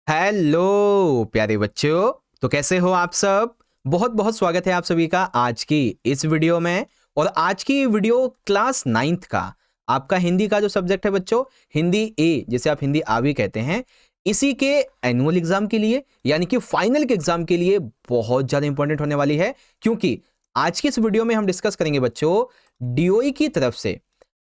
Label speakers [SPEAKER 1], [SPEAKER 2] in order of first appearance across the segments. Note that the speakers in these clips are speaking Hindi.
[SPEAKER 1] हेलो प्यारे बच्चों, तो कैसे हो आप सब। बहुत बहुत स्वागत है आप सभी का आज की इस वीडियो में। और आज की वीडियो क्लास 9th का आपका हिंदी का जो सब्जेक्ट है बच्चों, हिंदी ए, जिसे आप हिंदी आ भी कहते हैं, इसी के एनुअल एग्जाम के लिए यानी कि फाइनल के एग्जाम के लिए बहुत ज्यादा इंपॉर्टेंट होने वाली है। क्योंकि आज की इस वीडियो में हम डिस्कस करेंगे बच्चों डीओई की तरफ से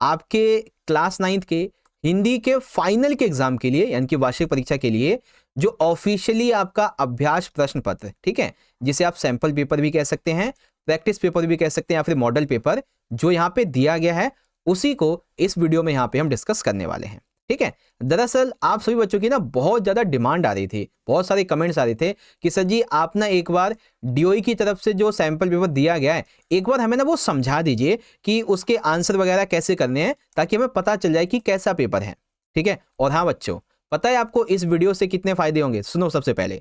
[SPEAKER 1] आपके क्लास 9th के हिंदी के फाइनल के एग्जाम के लिए यानी कि वार्षिक परीक्षा के लिए जो ऑफिशियली आपका अभ्यास प्रश्न पत्र, ठीक है, जिसे आप सैंपल पेपर भी कह सकते हैं, प्रैक्टिस पेपर भी कह सकते हैं या फिर मॉडल पेपर, जो यहाँ पे दिया गया है उसी को इस वीडियो में यहाँ पे हम डिस्कस करने वाले हैं। ठीक है, दरअसल आप सभी बच्चों की ना बहुत ज्यादा डिमांड आ रही थी, बहुत सारे कमेंट्स आ रहे थे कि सर जी आप ना एक बार डीओई की तरफ से जो सैंपल पेपर दिया गया है एक बार हमें ना वो समझा दीजिए कि उसके आंसर वगैरह कैसे करने हैं ताकि हमें पता चल जाए कि कैसा पेपर है। ठीक है, और हाँ बच्चों, पता है आपको इस वीडियो से कितने फायदे होंगे। सुनो, सबसे पहले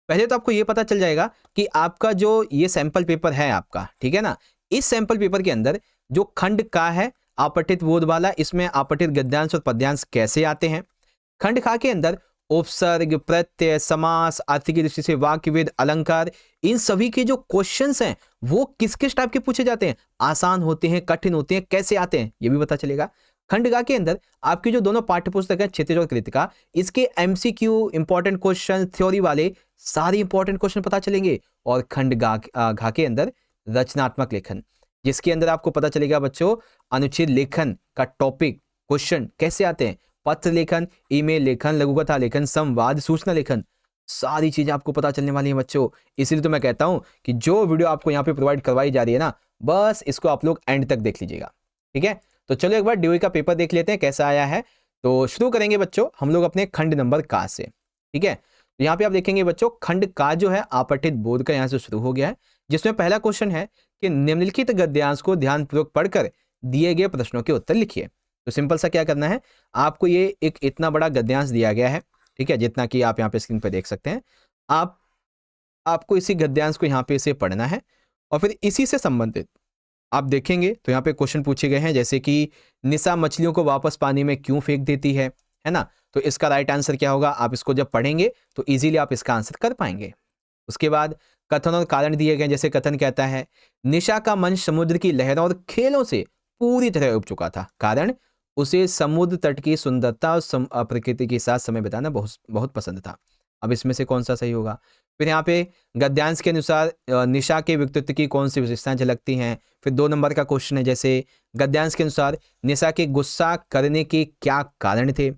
[SPEAKER 1] पहले तो आपको ये पता चल जाएगा कि आपका जो ये सैंपल पेपर है आपका, ठीक है ना, इस सैंपल पेपर के अंदर जो खंड का है आपठित बोध वाला, इसमें आपठित गद्यांश और पद्यांश कैसे आते हैं। खंड खा के अंदर उपसर्ग, प्रत्यय, समास, अर्थ की दृष्टि से वाक्यवेद, अलंकार, इन सभी के जो क्वेश्चंस हैं वो किस किस टाइप के पूछे जाते हैं, आसान होते हैं, कठिन होते हैं, कैसे आते हैं, ये भी पता चलेगा। खंडगा के अंदर आपकी जो दोनों पाठ्य पुस्तक है क्षितिज और कृतिका, इसके एमसीक्यू इंपॉर्टेंट क्वेश्चन, थ्योरी वाले सारे इंपॉर्टेंट क्वेश्चन पता चलेंगे। और खंडगा घा के अंदर रचनात्मक लेखन, जिसके अंदर आपको पता चलेगा बच्चों अनुच्छेद लेखन का टॉपिक, क्वेश्चन कैसे आते हैं, पत्र लेखन, ईमेल लेखन, लघुकथा लेखन, संवाद, सूचना लेखन, सारी चीजें आपको पता चलने वाली हैं बच्चों। इसीलिए तो मैं कहता हूं कि जो वीडियो आपको यहाँ पे प्रोवाइड करवाई जा रही है ना, बस इसको आप लोग एंड तक देख लीजिएगा। ठीक है, तो चलो एक बार डीओई का पेपर देख लेते हैं कैसा आया है। तो शुरू करेंगे बच्चों हम लोग अपने खंड नंबर का से। ठीक है, तो यहाँ पे आप देखेंगे बच्चों खंड का जो है आपठित बोध का यहाँ से शुरू हो गया है, जिसमें पहला क्वेश्चन है कि निम्नलिखित गद्यांश को ध्यानपूर्वक पढ़कर दिए गए प्रश्नों के उत्तर लिखिए। तो सिंपल सा क्या करना है, आपको ये एक इतना बड़ा गद्यांश दिया गया है, ठीक है, जितना कि आप यहाँ पे स्क्रीन पे देख सकते हैं। आपको इसी गद्यांश को यहाँ पे इसे पढ़ना है और फिर इसी से संबंधित आप देखेंगे तो यहाँ पे क्वेश्चन पूछे गए हैं, जैसे कि निशा मछलियों को वापस पानी में क्यों फेंक देती है ना। तो इसका राइट आंसर क्या होगा, आप इसको जब पढ़ेंगे तो इजीली आप इसका आंसर कर पाएंगे। उसके बाद कथन और कारण दिए गए, जैसे कथन कहता है निशा का मन समुद्र की लहरों और खेलों से पूरी तरह उब चुका था, कारण उसे समुद्र तट की सुंदरता और प्रकृति के साथ समय बिताना बहुत बहुत पसंद था। अब इसमें से कौन सा सही होगा। फिर यहाँ पे गद्यांश के अनुसार निशा के व्यक्तित्व की कौन सी विशेषताएं झलकती हैं। फिर 2 नंबर का क्वेश्चन है, जैसे गद्यांश के अनुसार निशा के गुस्सा करने के क्या कारण थे।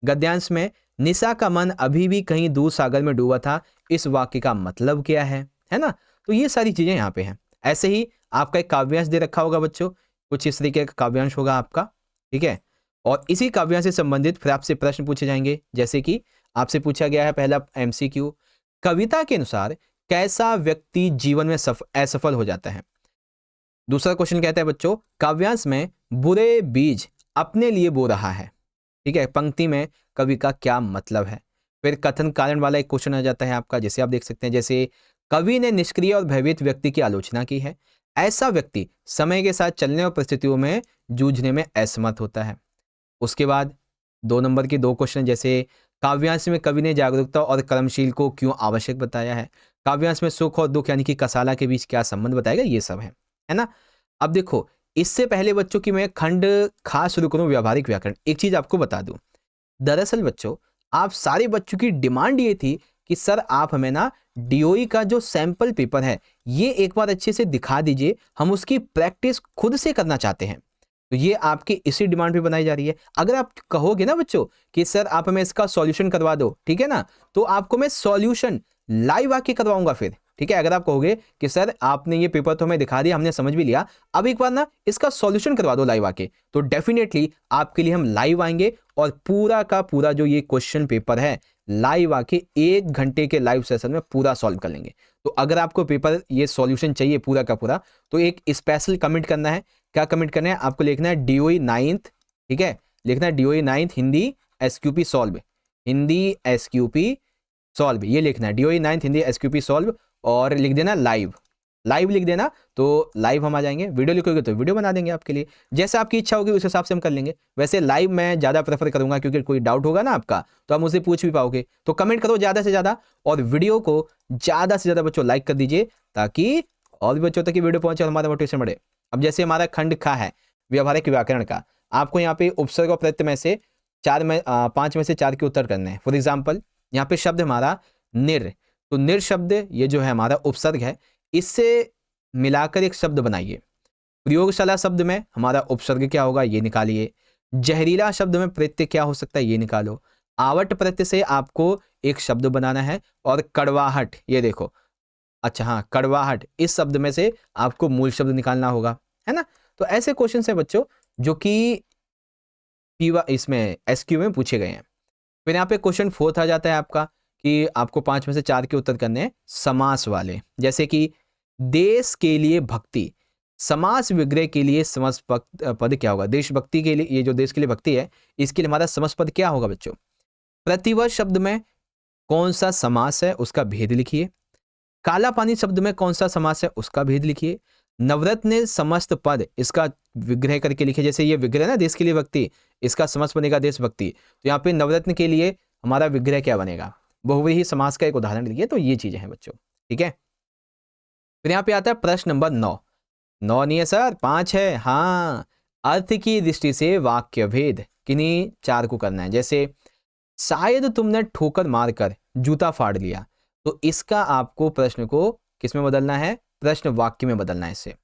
[SPEAKER 1] गद्यांश में निशा का मन अभी भी कहीं दूर सागर में डूबा था, इस वाक्य का मतलब क्या है ना। तो ये सारी चीजें यहाँ पे हैं। ऐसे ही आपका एक काव्यांश दे रखा होगा बच्चों, कुछ इस तरीके का काव्यांश होगा आपका। ठीक है, और इसी काव्यांश से संबंधित फिर आपसे प्रश्न पूछे जाएंगे, जैसे कि आपसे पूछा गया है पहला एमसीक्यू, कविता के अनुसार कैसा व्यक्ति जीवन में असफल हो जाता है। दूसरा क्वेश्चन कहता है बच्चों काव्यांश में बुरे बीज अपने लिए बो रहा है, ठीक है, पंक्ति में कवि का क्या मतलब है। फिर कथन कारण वाला एक क्वेश्चन आ जाता है आपका, जैसे आप देख सकते हैं, जैसे कवि ने निष्क्रिय और भयभीत व्यक्ति की आलोचना की है, ऐसा व्यक्ति समय के साथ चलने और परिस्थितियों में जूझने में असमर्थ होता है। उसके बाद 2 नंबर के 2 क्वेश्चन, जैसे काव्यांश में कवि ने जागरूकता और कर्मशील को क्यों आवश्यक बताया है, काव्यांश में सुख और दुख यानी कि कसाला के बीच क्या संबंध बताएगा, ये सब है ना। अब देखो इससे पहले बच्चों की मैं खंड खास शुरू करूं व्यावहारिक व्याकरण, एक चीज आपको बता दूं, दरअसल बच्चों आप सारे बच्चों की डिमांड ये थी कि सर आप हमें ना डीओई का जो सैंपल पेपर है ये एक बार अच्छे से दिखा दीजिए, हम उसकी प्रैक्टिस खुद से करना चाहते हैं। तो ये आपकी इसी डिमांड पे बनाई जा रही है। अगर आप कहोगे ना बच्चों कि सर आप हमें इसका सॉल्यूशन करवा दो, ठीक है ना, तो आपको मैं सॉल्यूशन लाइव आके करवाऊंगा फिर। ठीक है, अगर आप कहोगे कि सर आपने ये पेपर तो हमें दिखा दिया, हमने समझ भी लिया, अब एक बार ना इसका सॉल्यूशन करवा दो लाइव आके, तो डेफिनेटली आपके लिए हम लाइव आएंगे और पूरा का पूरा जो ये क्वेश्चन पेपर है लाइव आके 1 घंटे के लाइव सेशन में पूरा सॉल्व कर लेंगे। तो अगर आपको पेपर ये सॉल्यूशन चाहिए पूरा का पूरा, तो एक स्पेशल कमेंट करना है। क्या कमेंट करना है आपको, लिखना है डीओई 9th, ठीक है, लिखना है DOE 9th Hindi SQP solve, Hindi SQP solve, ये लिखना है DOE 9th Hindi SQP solve और लिख देना लाइव। लाइव लिख देना तो लाइव हम आ जाएंगे, वीडियो लिखोगे तो वीडियो बना देंगे आपके लिए, जैसे आपकी इच्छा होगी उस हिसाब से हम कर लेंगे। वैसे लाइव मैं ज़्यादा प्रेफर करूंगा क्योंकि कोई डाउट होगा ना आपका तो आप मुझसे पूछ भी पाओगे। तो कमेंट करो ज़्यादा से ज़्यादा और वीडियो को ज़्यादा से ज़्यादा बच्चों लाइक कर दीजिए ताकि और भी बच्चों तक ये वीडियो पहुंचे और हमारा मोटिवेशन बढ़े। अब जैसे हमारा खंड खा है व्यवहारिक व्याकरण का, आपको यहाँ पे उपसर्ग और प्रत्यय में से 5 में से 4 के उत्तर करने हैं। फॉर एग्जाम्पल यहाँ पे शब्द हमारा निर, तो निर शब्द ये जो है हमारा उपसर्ग है, इससे मिलाकर एक शब्द बनाइए। प्रयोगशाला शब्द में हमारा उपसर्ग क्या होगा ये निकालिए। जहरीला शब्द में प्रत्यय क्या हो सकता है ये निकालो। आवट प्रत्यय से आपको एक शब्द बनाना है और कड़वाहट, ये देखो, अच्छा हाँ कड़वाहट, इस शब्द में से आपको मूल शब्द निकालना होगा, है ना। तो ऐसे क्वेश्चन है बच्चों जो कि इसमें एसक्यू में पूछे गए हैं। फिर यहाँ पे क्वेश्चन 4 आ जाता है आपका कि आपको 5 में से 4 के उत्तर करने हैं समास वाले, जैसे कि देश के लिए भक्ति, समास विग्रह के लिए समस्त पद क्या होगा। देशभक्ति के लिए, ये जो देश के लिए भक्ति है इसके लिए हमारा समस्त पद क्या होगा बच्चों। प्रतिवर्ष शब्द में कौन सा समास है उसका भेद लिखिए। काला पानी शब्द में कौन सा समास है उसका भेद लिखिए। नवरत्न समस्त पद, इसका विग्रह करके लिखिए, जैसे ये विग्रह ना देश के लिए भक्ति, इसका समस्त बनेगा देशभक्ति, तो यहाँ पे नवरत्न के लिए हमारा विग्रह क्या बनेगा, बहुव्रीहि समास का एक उदाहरण लिखिए। तो ये चीजें हैं बच्चों, ठीक है। फिर यहाँ पे आता है प्रश्न नंबर 9 नहीं है सर 5 है, हाँ। अर्थ की दृष्टि से वाक्य भेद किन्हीं 4 को करना है, जैसे शायद तुमने ठोकर मारकर जूता फाड़ लिया, तो इसका आपको प्रश्न को किस में बदलना है, प्रश्न वाक्य में बदलना है। इसे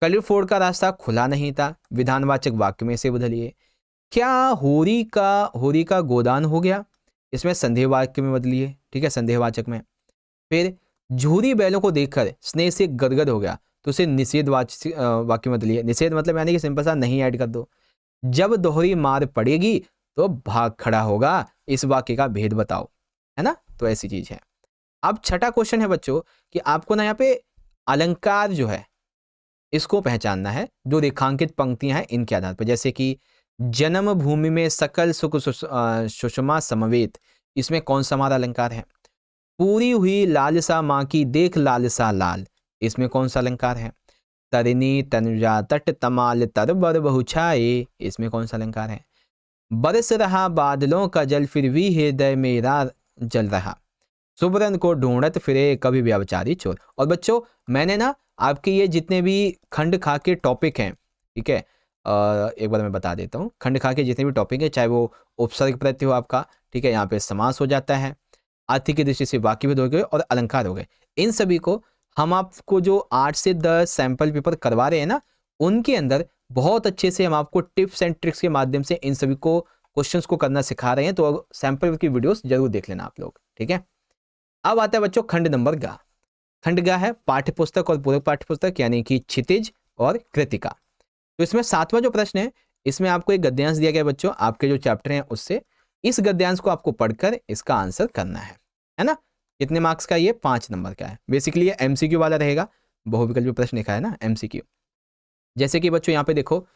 [SPEAKER 1] कलिर फोड़ का रास्ता खुला नहीं था, विधानवाचक वाक्य में से बदलिए। क्या होरी का गोदान हो गया, इसमें संदेह वाक्य में बदलिए, ठीक है, संदेहवाचक में। फिर झूरी बैलों को देखकर स्नेह से गदगद हो गया, तो उसे निषेध वाक्य में बदलिए। निषेध मतलब यानी कि सिंपल सा नहीं ऐड कर दो। जब दोहरी मार पड़ेगी तो भाग खड़ा होगा, इस वाक्य का भेद बताओ, है ना। तो ऐसी चीज है। अब छठा क्वेश्चन है बच्चों कि आपको ना यहाँ पे अलंकार जो है इसको पहचानना है, जो रेखांकित पंक्तियां हैं इनके आधार पर, जैसे कि जन्म भूमि में सकल सुख सुषमा समवेत, इसमें कौन सा हमारा अलंकार है। पूरी हुई लालसा माँ की देख लालसा लाल, इसमें कौन सा अलंकार है। तरिणी तनुजा तट तमाल तरबर बहुछाए, इसमें कौन सा अलंकार है। बरस रहा बादलों का जल फिर भी हृदय मेरा जल रहा, सुबरन को ढूंढत फिरे कभी व्यभिचारी चोर। और बच्चों मैंने ना आपके ये जितने भी खंड खा के टॉपिक हैं, ठीक है, एक बार मैं बता देता हूँ। खंड खा के जितने भी टॉपिक है, चाहे वो उपसर्ग प्रत्यय हो आपका, ठीक है, यहाँ पे समास हो जाता है, अर्थ की दृष्टि से वाक्य भेद हो गए और अलंकार हो गए, इन सभी को हम आपको जो 8 से 10 सैंपल पेपर करवा रहे हैं ना, उनके अंदर बहुत अच्छे से हम आपको टिप्स एंड ट्रिक्स के माध्यम से इन सभी को क्वेश्चंस को करना सिखा रहे हैं। तो सैंपल पेपर की वीडियोस जरूर देख लेना आप लोग, ठीक है। अब आता है बच्चों खंड नंबर गा। खंड गा है पाठ्य पुस्तक और पूरक पाठ्य पुस्तक, यानी कि क्षितिज और कृतिका। तो इसमें 7वां जो प्रश्न है, इसमें आपको एक गद्यांश दिया गया बच्चों, आपके जो चैप्टर हैं उससे, इस गद्यांश को आपको पढ़कर इसका आंसर करना है ना। कितने मार्क्स का, ये 5 नंबर का है। बेसिकली ये एमसीक्यू वाला रहेगा, बहुविकल्पी प्रश्न लिखा है ना एमसीक्यू। जैसे कि बच्चों यहाँ पे देखो,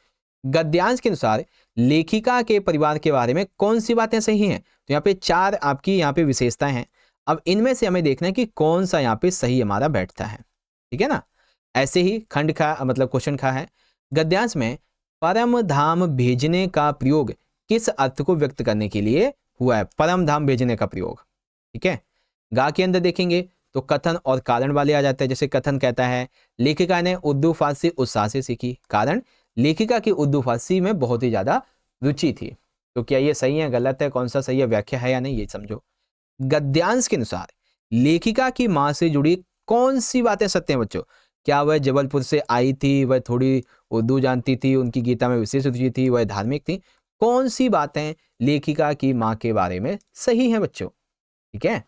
[SPEAKER 1] गद्यांश के अनुसार लेखिका के परिवार के बारे में कौन सी बातें सही हैं। तो यहाँ पे 4 आपकी यहाँ पे विशेषताएं हैं। अब इनमें से हमें देखना है कि कौन सा यहाँ पे सही हमारा बैठता है, ठीक है ना। ऐसे ही खंड खा मतलब क्वेश्चन खा है, गद्यांश में परम धाम भेजने का प्रयोग किस अर्थ को व्यक्त करने के लिए हुआ है। परम धाम भेजने का प्रयोग, ठीक है। गा के अंदर देखेंगे तो कथन और कारण वाले आ जाते हैं। जैसे कथन कहता है लेखिका ने उर्दू फारसी उत्साह से सीखी, कारण लेखिका की उर्दू फारसी में बहुत ही ज्यादा रुचि थी। तो क्या ये सही है गलत है, कौन सा सही है, व्याख्या है या नहीं, ये समझो। गद्यांश के अनुसार लेखिका की मां से जुड़ी कौन सी बातें सत्य हैं बच्चों। क्या वह जबलपुर से आई थी, वह थोड़ी उर्दू जानती थी, उनकी गीता में विशेष रुचि थी, वह धार्मिक थी। कौन सी बातें लेखिका की मां के बारे में सही हैं बच्चों, ठीक है।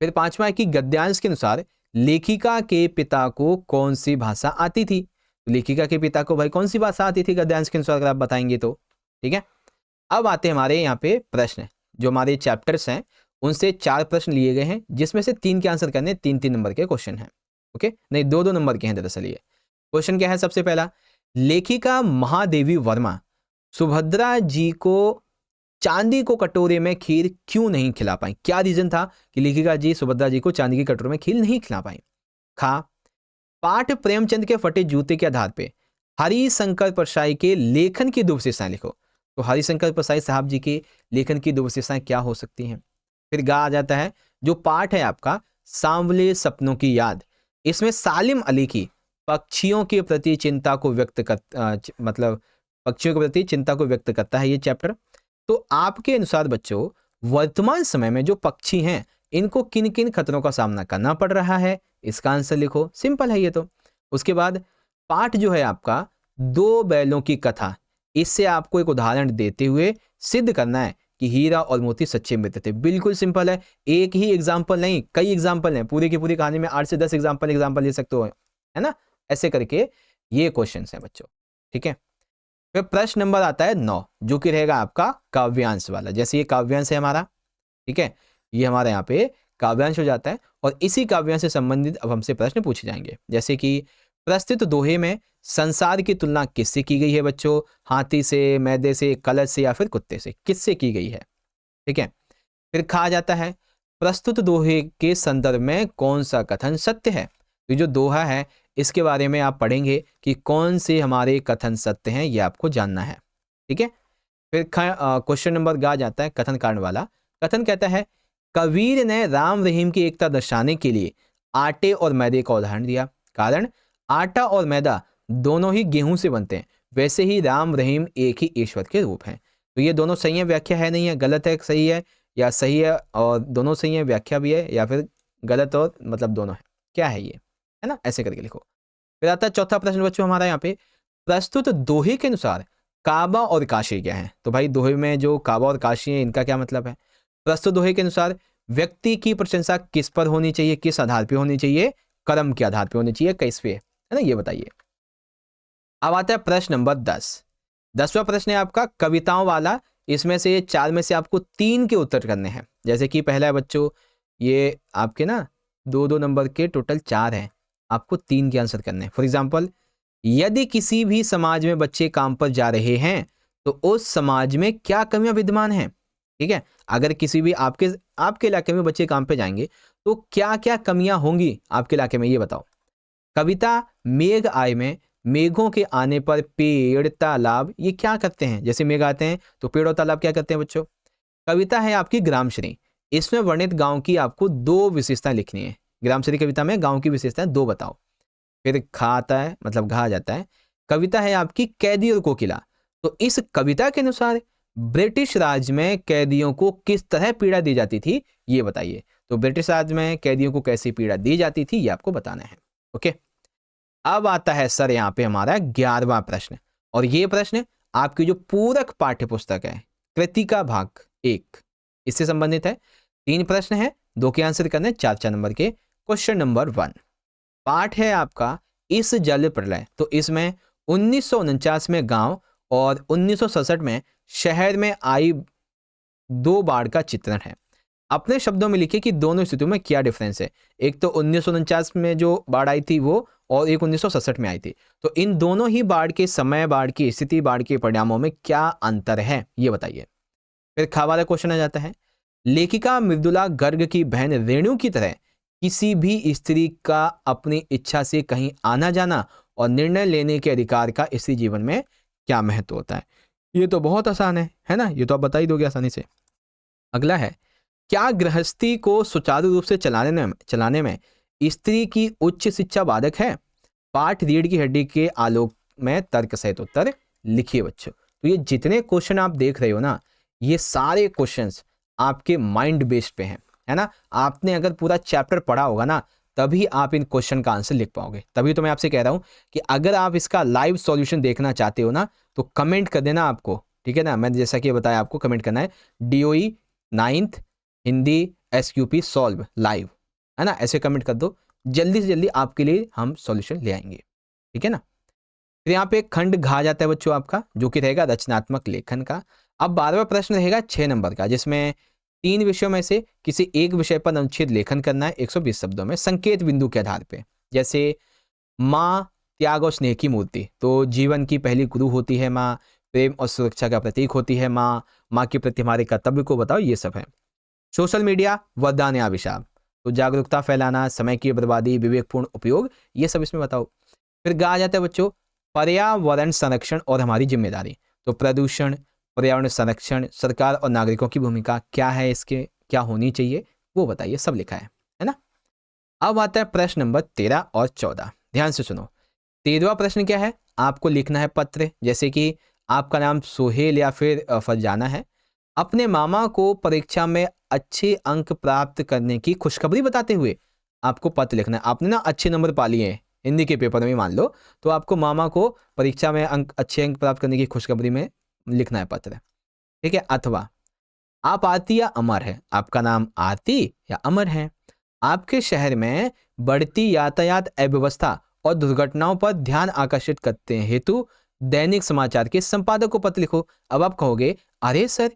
[SPEAKER 1] फिर 5वां है कि गद्यांश के अनुसार लेखिका के पिता को कौन सी भाषा आती थी। लेखिका के पिता को भाई कौन सी भाषा आती थी गद्यांश के अनुसार, अगर आप बताएंगे तो, ठीक है। अब आते हैं हमारे यहाँ पे प्रश्न, जो हमारे चैप्टर्स हैं उनसे 4 प्रश्न लिए गए हैं, जिसमें से 3 के आंसर करने, 3-3 नंबर के क्वेश्चन हैं, ओके, नहीं 2-2 नंबर के हैं दरअसल। ये क्वेश्चन क्या है, सबसे पहला, लेखिका महादेवी वर्मा सुभद्रा जी को चांदी को कटोरे में खीर क्यों नहीं खिला पाई। क्या रीजन था कि लेखिका जी सुभद्रा जी को चांदी की कटोरे में खीर नहीं खिला पाई। खा, पाठ प्रेमचंद के फटे जूते के आधार पे हरिशंकर परसाई के लेखन की दो विशेषताएं लिखो। तो हरिशंकर परसाई साहब जी के लेखन की दो विशेषताएं क्या हो सकती हैं। फिर गा आ जाता है जो पाठ है आपका सांवले सपनों की याद, इसमें सालिम अली की पक्षियों के प्रति चिंता को व्यक्त कर मतलब पक्षियों के प्रति चिंता को व्यक्त करता है ये चैप्टर। तो आपके अनुसार बच्चों वर्तमान समय में जो पक्षी हैं इनको किन किन खतरों का सामना करना पड़ रहा है, इसका आंसर लिखो। सिंपल है ये तो। उसके बाद पाठ जो है आपका दो बैलों की कथा, इससे आपको एक उदाहरण देते हुए सिद्ध करना है कि हीरा और मोती सच्चे मित्र थे। बिल्कुल सिंपल है, एक ही एग्जाम्पल नहीं कई एग्जाम्पल हैं, पूरी की पूरी कहानी में 8 से 10 एग्जाम्पल ले सकते हो, है ना। ऐसे करके ये क्वेश्चन है बच्चों, ठीक है। फिर प्रश्न नंबर आता है 9 जो कि रहेगा आपका काव्यांश वाला। जैसे ये काव्यांश है हमारा, ठीक है, ये हमारा यहाँ पे काव्यांश हो जाता है और इसी काव्यांश से संबंधित अब हमसे प्रश्न पूछे जाएंगे। जैसे कि प्रस्तुत दोहे में संसार की तुलना किससे की गई है बच्चों, हाथी से, मैदे से, कलश से या फिर कुत्ते से, किससे की गई है, ठीक है। फिर कहा जाता है प्रस्तुत दोहे के संदर्भ में कौन सा कथन सत्य है। तो जो दोहा है इसके बारे में आप पढ़ेंगे कि कौन से हमारे कथन सत्य हैं, ये आपको जानना है, ठीक है। फिर क्वेश्चन नंबर गा जाता है कथन कांड वाला। कथन कहता है कबीर ने राम रहीम की एकता दर्शाने के लिए आटे और मैदे का उदाहरण दिया, कारण आटा और मैदा दोनों ही गेहूं से बनते हैं, वैसे ही राम रहीम एक ही ईश्वर के रूप हैं। तो ये दोनों सही है, व्याख्या है नहीं है, गलत है, सही है, या सही है और दोनों सही है, व्याख्या भी है, या फिर गलत और मतलब दोनों है, क्या है ये, है ना। ऐसे करके लिखो। फिर आता है चौथा प्रश्न बच्चों हमारा यहाँ पे, प्रस्तुत दोहे के अनुसार काबा और काशी क्या है। तो भाई दोहे में जो काबा और काशी है इनका क्या मतलब है। प्रस्तुत दोहे के अनुसार व्यक्ति की प्रशंसा किस पर होनी चाहिए, किस आधार पे होनी चाहिए, कर्म के आधार पे होनी चाहिए, कैसे पे, है ना, ये बताइए। अब आता है प्रश्न नंबर 10वां प्रश्न है आपका कविताओं वाला। इसमें से 4 में से आपको 3 के उत्तर करने हैं। जैसे कि पहला है बच्चों ये आपके ना 2-2 नंबर के टोटल 4 हैं, आपको 3 के आंसर करने हैं। फॉर एग्जाम्पल यदि किसी भी समाज में बच्चे काम पर जा रहे हैं तो उस समाज में क्या कमियां विद्यमान हैं, ठीक है। अगर किसी भी आपके इलाके में बच्चे काम पे जाएंगे तो क्या क्या कमियां होंगी आपके इलाके में, ये बताओ। कविता मेघ आए में मेघों के आने पर पेड़ तालाब ये क्या करते हैं, जैसे मेघ आते हैं तो पेड़ और तालाब क्या करते हैं बच्चों। कविता है आपकी ग्रामश्री, इसमें वर्णित गांव की आपको 2 विशेषताएं लिखनी है। ग्रामश्री कविता में गांव की विशेषताएं 2 बताओ। फिर खा आता है मतलब घा जाता है, कविता है आपकी कैदी और कोकिला। तो इस कविता के अनुसार ब्रिटिश राज में कैदियों को किस तरह पीड़ा दी जाती थी, ये बताइए। तो ब्रिटिश राज में कैदियों को कैसी पीड़ा दी जाती थी ये आपको बताना है, ओके। अब आता है सर यहाँ पे हमारा 11वां प्रश्न, और ये प्रश्न आपकी जो पूरक पाठ्य पुस्तक है कृतिका भाग 1 इससे संबंधित है। 3 प्रश्न है, 2 के आंसर करने, 4 नंबर के। क्वेश्चन नंबर 1 पाठ है आपका इस जल प्रलय। तो इसमें 1949 में गांव और 1967 में शहर में आई 2 बाढ़ का चित्रण है। अपने शब्दों में लिखिए कि दोनों स्थितियों में क्या डिफरेंस है। एक तो 1949 में जो बाढ़ आई थी वो, और एक 1967 में आई थी। तो इन दोनों ही बाढ़ के समय, बाढ़ की स्थिति, बाढ़ के परिणामों में क्या अंतर है, ये बताइए। फिर खा वाला क्वेश्चन आ जाता है लेखिका मृदुला गर्ग की बहन रेणु की तरह किसी भी स्त्री का अपनी इच्छा से कहीं आना जाना और निर्णय लेने के अधिकार का स्त्री जीवन में क्या महत्व होता है। ये तो बहुत आसान है ना, ये तो आप बता ही दोगे आसानी से। अगला है क्या गृहस्थी को सुचारू रूप से चलाने में स्त्री की उच्च शिक्षा बाधक है। पाठ रीढ़ की हड्डी के आलोक में तर्क सहित उत्तर लिखिए बच्चों। तो ये जितने क्वेश्चन आप देख रहे हो ना, ये सारे क्वेश्चंस आपके माइंड बेस्ड पे हैं, है ना। आपने अगर पूरा चैप्टर पढ़ा होगा ना तभी आप इन क्वेश्चन का आंसर लिख पाओगे। तभी तो मैं आपसे कह रहा हूं कि अगर आप इसका लाइव सॉल्यूशन देखना चाहते हो ना तो कमेंट कर देना आपको, ठीक है ना। मैंने जैसा कि बताया आपको कमेंट करना है DOE 9th Hindi SQP solve live, है ना। ऐसे कमेंट कर दो, जल्दी से जल्दी आपके लिए हम सॉल्यूशन ले आएंगे, ठीक है ना। फिर यहाँ पे खंड घा जाता है बच्चों आपका, जो कि रहेगा रचनात्मक लेखन का। अब 12वां प्रश्न रहेगा 6 नंबर का, जिसमें 3 विषयों में से किसी एक विषय पर अनुच्छेद लेखन करना है 120 शब्दों में संकेत बिंदु के आधार पे। जैसे माँ त्याग और स्नेह की मूर्ति, तो जीवन की पहली गुरु होती है माँ, प्रेम और सुरक्षा का प्रतीक होती है माँ, माँ के प्रति हमारे कर्तव्य को बताओ, ये सब है। सोशल मीडिया वरदान या अभिशाप, तो जागरूकता फैलाना, समय की बर्बादी, विवेकपूर्ण उपयोग, ये सब इसमें बताओ। फिर आ जाता है बच्चों पर्यावरण संरक्षण और हमारी जिम्मेदारी। तो प्रदूषण, पर्यावरण संरक्षण, सरकार और नागरिकों की भूमिका क्या है, इसके क्या होनी चाहिए वो बताइए, सब लिखा है ना। अब आता है प्रश्न नंबर 13 और 14, ध्यान से सुनो। 13वां प्रश्न क्या है, आपको लिखना है पत्र, जैसे कि आपका नाम सोहेल या फिर फरजाना है, अपने मामा को परीक्षा में अच्छे अंक प्राप्त करने की खुशखबरी बताते हुए आपको पत्र लिखना है। आपने ना अच्छे नंबर पा लिए हैं हिंदी के पेपर में मान लो, तो आपको मामा को परीक्षा में अच्छे अंक प्राप्त करने की खुशखबरी में लिखना है पत्र, ठीक है। अथवा आप आरती या अमर है, आपका नाम आरती या अमर है, आपके शहर में बढ़ती यातायात अव्यवस्था और दुर्घटनाओं पर ध्यान आकर्षित करते हेतु दैनिक समाचार के संपादक को पत्र लिखो। अब आप कहोगे अरे सर,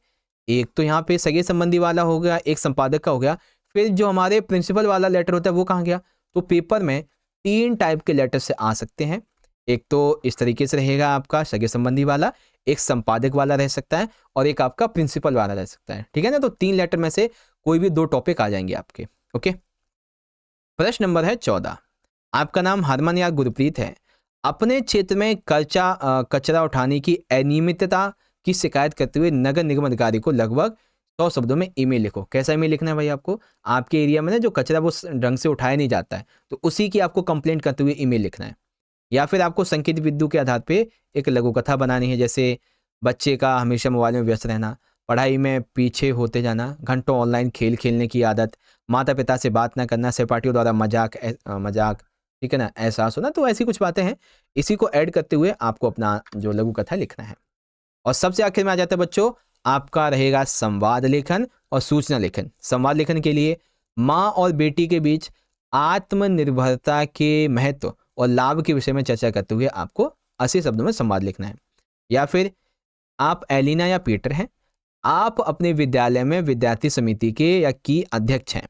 [SPEAKER 1] एक तो यहाँ पे सगे संबंधी वाला हो गया, एक संपादक का हो गया, फिर जो हमारे प्रिंसिपल वाला लेटर होता है वो कहाँ गया। तो पेपर में 3 टाइप के लेटर से आ सकते हैं। एक तो इस तरीके से रहेगा आपका सगे संबंधी वाला, एक संपादक वाला रह सकता है, और एक आपका प्रिंसिपल वाला रह सकता है, ठीक है ना। तो 3 लेटर में से कोई भी 2 टॉपिक आ जाएंगे आपके। ओके, प्रश्न नंबर है 14, आपका नाम हरमन या गुरप्रीत है, अपने क्षेत्र में कचरा उठाने की अनियमितता की शिकायत करते हुए नगर निगम अधिकारी को लगभग 100 शब्दों में ईमेल लिखो। कैसा ईमेल लिखना है भाई आपको, आपके एरिया में ना जो कचरा वो ढंग से उठाया नहीं जाता है, तो उसी की आपको कंप्लेंट करते हुए ईमेल लिखना है। या फिर आपको संकेत बिंदु के आधार पे एक लघु कथा बनानी है, जैसे बच्चे का हमेशा मोबाइल में व्यस्त रहना, पढ़ाई में पीछे होते जाना, घंटों ऑनलाइन खेल खेलने की आदत, माता पिता से बात ना करना, सहपाठियों द्वारा मजाक, ठीक है ना, एहसास होना। तो ऐसी कुछ बातें हैं, इसी को ऐड करते हुए आपको अपना जो लघु कथा लिखना है। और सबसे आखिर में आ जाता है बच्चों, आपका रहेगा संवाद लेखन और सूचना लेखन। संवाद लेखन के लिए माँ और बेटी के बीच आत्मनिर्भरता के महत्व और लाभ के विषय में चर्चा करते हुए आपको 80 शब्दों में संवाद लिखना है। या फिर आप एलिना या पीटर हैं, आप अपने विद्यालय में विद्यार्थी समिति के या की अध्यक्ष हैं,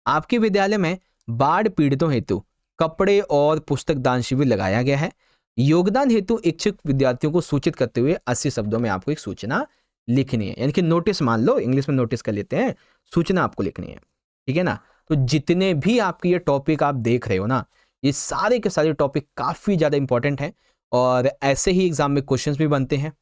[SPEAKER 1] आपके विद्यालय में बाढ़ पीड़ितों हेतु कपड़े और पुस्तक दान शिविर लगाया गया है, योगदान हेतु इच्छुक विद्यार्थियों को सूचित करते हुए 80 शब्दों में आपको एक सूचना लिखनी है। यानी कि नोटिस, मान लो इंग्लिश में नोटिस कर लेते हैं, सूचना आपको लिखनी है, ठीक है ना। तो जितने भी आपके ये टॉपिक आप देख रहे हो ना, ये सारे के सारे टॉपिक काफी ज्यादा इंपॉर्टेंट हैं, और ऐसे ही एग्जाम में क्वेश्चंस भी बनते हैं,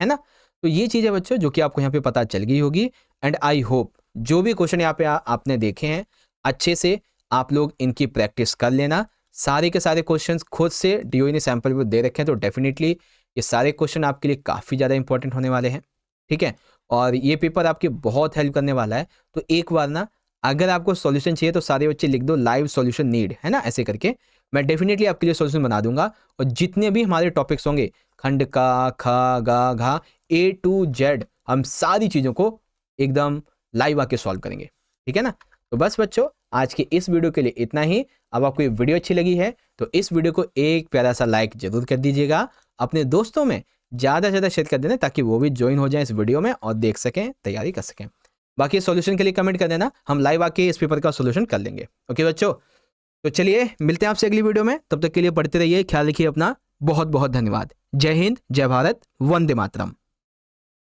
[SPEAKER 1] है ना। तो ये चीजें बच्चों जो कि आपको यहाँ पे पता चल गई होगी, एंड आई होप जो भी क्वेश्चन यहाँ पे आपने देखे हैं अच्छे से आप लोग इनकी प्रैक्टिस कर लेना। सारे के सारे क्वेश्चंस खुद से डीओई ने सैंपल में दे रखे हैं, तो डेफिनेटली ये सारे क्वेश्चन आपके लिए काफ़ी ज़्यादा इंपॉर्टेंट होने वाले हैं, ठीक है। और ये पेपर आपकी बहुत हेल्प करने वाला है। तो एक बार ना अगर आपको सॉल्यूशन चाहिए तो सारे बच्चे लिख दो लाइव सॉल्यूशन नीड, है ना, ऐसे करके मैं डेफिनेटली आपके लिए सॉल्यूशन बना दूंगा। और जितने भी हमारे टॉपिक्स होंगे, खंड का, खा, गा, घा, A to Z, हम सारी चीज़ों को एकदम लाइव आके सॉल्व करेंगे, ठीक है ना। तो बस बच्चों आज के इस वीडियो के लिए इतना ही। अब आपको ये वीडियो अच्छी लगी है तो इस वीडियो को एक प्यारा सा लाइक जरूर कर दीजिएगा, अपने दोस्तों में ज़्यादा से ज़्यादा शेयर कर देना ताकि वो भी ज्वाइन हो जाए इस वीडियो में और देख सकें, तैयारी कर सकें। बाकी सॉल्यूशन के लिए कमेंट कर देना, हम लाइव आके इस पेपर का सॉल्यूशन कर लेंगे। ओके बच्चों, तो चलिए मिलते हैं आपसे अगली वीडियो में, तब तक के लिए पढ़ते रहिए, ख्याल रखिए अपना, बहुत बहुत धन्यवाद। जय हिंद, जय भारत, वंदे मातरम।